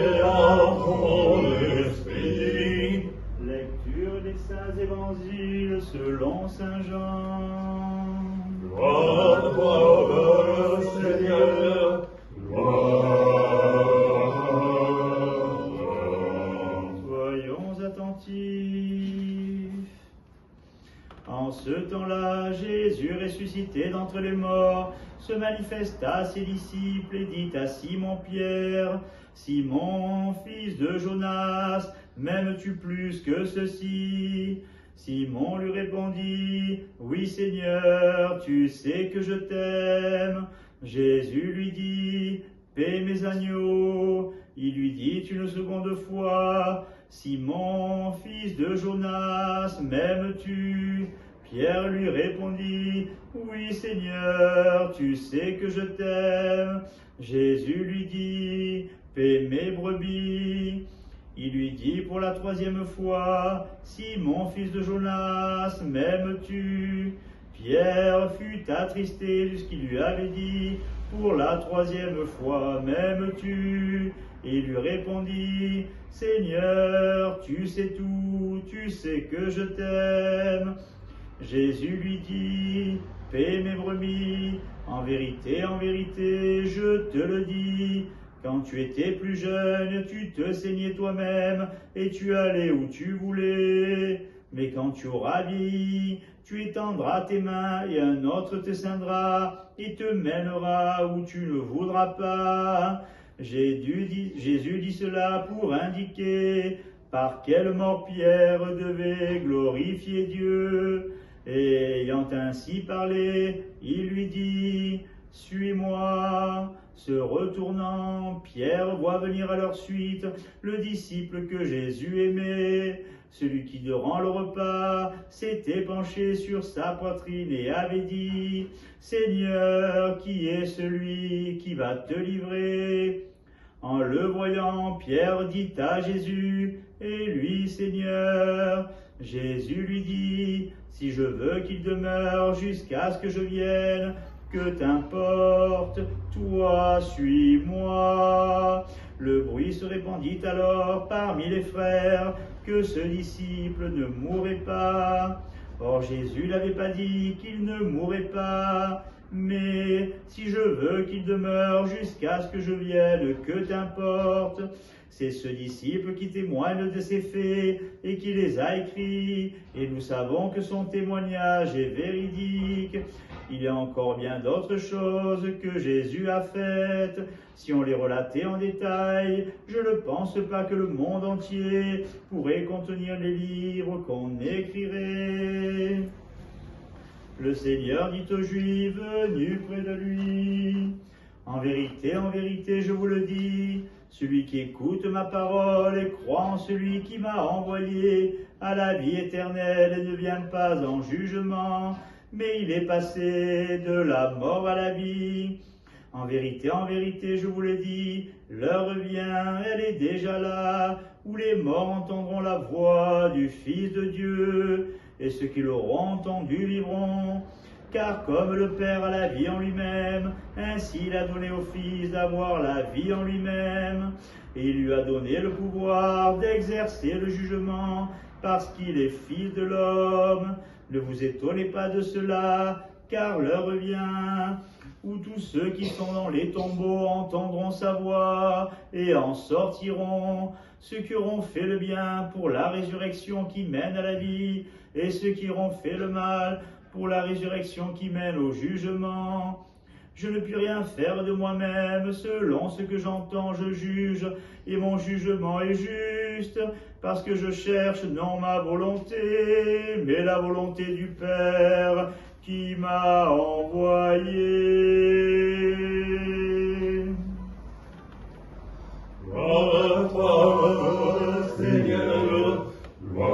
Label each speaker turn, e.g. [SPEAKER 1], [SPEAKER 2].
[SPEAKER 1] et à ton esprit.
[SPEAKER 2] Lecture des Saints Évangiles selon Saint Jean.
[SPEAKER 1] Gloire à toi, Seigneur.
[SPEAKER 2] Soyons attentifs. En ce temps-là, Jésus, ressuscité d'entre les morts, se manifesta à ses disciples et dit à Simon-Pierre, « Simon, fils de Jonas, m'aimes-tu plus que ceci ?» Simon lui répondit, « Oui, Seigneur, tu sais que je t'aime. » Jésus lui dit, « Paie mes agneaux. » Il lui dit une seconde fois, « Simon, fils de Jonas, m'aimes-tu » Pierre lui répondit, « Oui, Seigneur, tu sais que je t'aime. » Jésus lui dit, « Paie mes brebis. » Il lui dit pour la troisième fois, « Simon, fils de Jonas, m'aimes-tu » Pierre fut attristé de ce qu'il lui avait dit. Pour la troisième fois, « M'aimes-tu » Et il lui répondit, « Seigneur, tu sais tout, tu sais que je t'aime. » Jésus lui dit, « Paie mes brebis. En vérité, je te le dis, quand tu étais plus jeune, tu te saignais toi-même et tu allais où tu voulais. Mais quand tu auras vieilli, tu étendras tes mains et un autre te ceindra et te mènera où tu ne voudras pas. » Jésus dit cela pour indiquer par quelle mort Pierre devait glorifier Dieu. Et ayant ainsi parlé, il lui dit, « Suis-moi. » Se retournant, Pierre voit venir à leur suite le disciple que Jésus aimait, celui qui, durant le repas, s'était penché sur sa poitrine et avait dit, « Seigneur, qui est celui qui va te livrer ?» En le voyant, Pierre dit à Jésus, « Et lui, Seigneur ?» Jésus lui dit, « Si je veux qu'il demeure jusqu'à ce que je vienne, que t'importe, toi, suis-moi. » Le bruit se répandit alors parmi les frères que ce disciple ne mourrait pas. Or Jésus n'avait pas dit qu'il ne mourrait pas, mais si je veux qu'il demeure jusqu'à ce que je vienne, que t'importe. C'est ce disciple qui témoigne de ces faits et qui les a écrits, et nous savons que son témoignage est véridique. Il y a encore bien d'autres choses que Jésus a faites. Si on les relatait en détail, je ne pense pas que le monde entier pourrait contenir les livres qu'on écrirait. Le Seigneur dit aux Juifs venus près de lui, « En vérité, je vous le dis, celui qui écoute ma parole et croit en celui qui m'a envoyé a la vie éternelle et ne vient pas en jugement, mais il est passé de la mort à la vie. En vérité, je vous le dis, l'heure vient, elle est déjà là, où les morts entendront la voix du Fils de Dieu, et ceux qui l'auront entendu vivront. Car comme le Père a la vie en lui-même, ainsi il a donné au Fils d'avoir la vie en lui-même, et il lui a donné le pouvoir d'exercer le jugement, parce qu'il est Fils de l'homme. Ne vous étonnez pas de cela, car l'heure vient où tous ceux qui sont dans les tombeaux entendront sa voix et en sortiront, ceux qui auront fait le bien pour la résurrection qui mène à la vie, et ceux qui auront fait le mal pour la résurrection qui mène au jugement. Je ne puis rien faire de moi-même, selon ce que j'entends, je juge, et mon jugement est juste, parce que je cherche non ma volonté, mais la volonté du Père qui m'a envoyé.
[SPEAKER 1] Gloire à toi, Seigneur, gloire